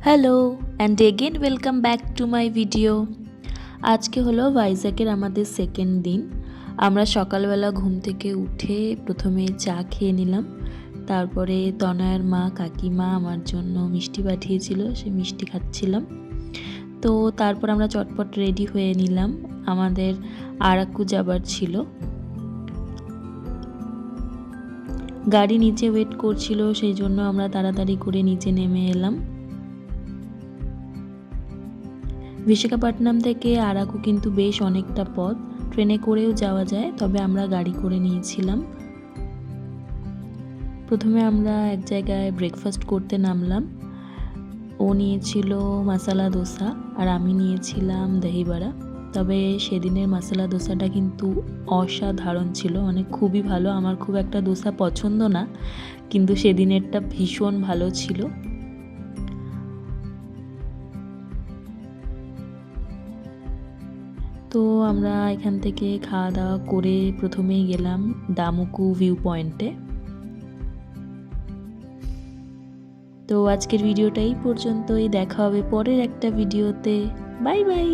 Hello and again welcome back to my video. আজকে হলো ভাইজ্যাগের আমাদের সেকেন্ড দিন। আমরা সকালবেলা ঘুম থেকে উঠে প্রথমে চা খেয়ে নিলাম, তারপরে তনয়ের মা কাকিমা আমার জন্য মিষ্টি পাঠিয়েছিল, সে মিষ্টি খাচ্ছিলাম। তো তারপর আমরা চটপট রেডি হয়ে নিলাম, আমাদের আরাকু যাবার ছিল। গাড়ি নিচে ওয়েট করছিল, সেই জন্য আমরা তাড়াতাড়ি করে নিচে নেমে এলাম। বিশাখাপত্তনম থেকে আরাকু কিন্তু বেশ অনেকটা পথ, ট্রেনে করেও যাওয়া যায়, তবে আমরা গাড়ি করে নিয়েছিলাম। প্রথমে আমরা এক জায়গায় ব্রেকফাস্ট করতে নামলাম। ও নিয়েছিল মশলা দোসা আর আমি নিয়েছিলাম দহি বড়া। তবে সেদিনের মশলা দোসাটা কিন্তু অসাধারণ ছিল, মানে খুবই ভালো। আমার খুব একটা দোসা পছন্দ না, কিন্তু সেদিনেরটা ভীষণ ভালো ছিল। তো আমরা এখান থেকে খাওয়া দাওয়া করে প্রথমেই গেলাম দামুকু ভিউ পয়েন্টে। তো আজকের ভিডিওটা এই পর্যন্তই, দেখা হবে পরের একটা ভিডিওতে। Bye bye.